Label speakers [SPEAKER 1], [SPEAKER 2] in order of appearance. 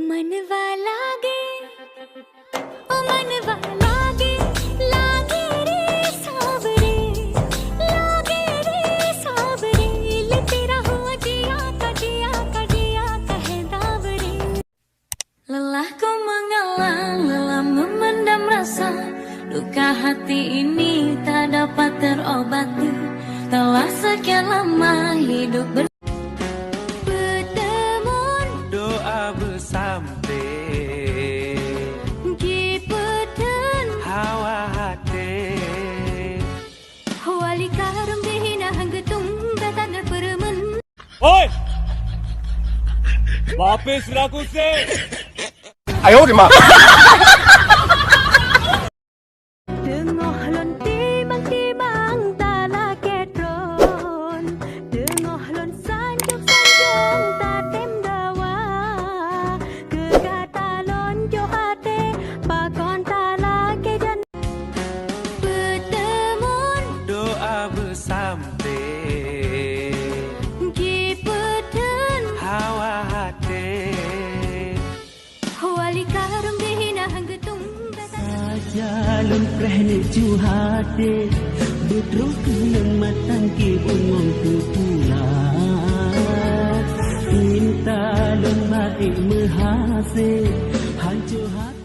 [SPEAKER 1] मनवा लागे ओ मनवा लागे लागे रे सावरे ले तेरा हुआ जिया का कहे दावरे. Lelahku mengalah, lelah memendam rasa, luka hati ini tak dapat terobati. Telah sekian lama hidup bertemun,
[SPEAKER 2] doa bersampai
[SPEAKER 1] Kipeten
[SPEAKER 2] hawa hati.
[SPEAKER 1] Wali karam dihina hanggetung datang permen.
[SPEAKER 3] ओए वापस रखो से
[SPEAKER 4] 哎呦我的妈！
[SPEAKER 1] Tengah lon timang tala ketron, tengah lon sanjung tatem dawa, kegata lon johate pakon tala kejan. Bertemun
[SPEAKER 2] Doa bersampai
[SPEAKER 1] Kipeten
[SPEAKER 2] hawa hati.
[SPEAKER 1] Wali karam dihina hanggetung
[SPEAKER 5] Jalon prehne juhate Budruk nan matang ki bungong tu pula Minta lon mati mehase Hancur hati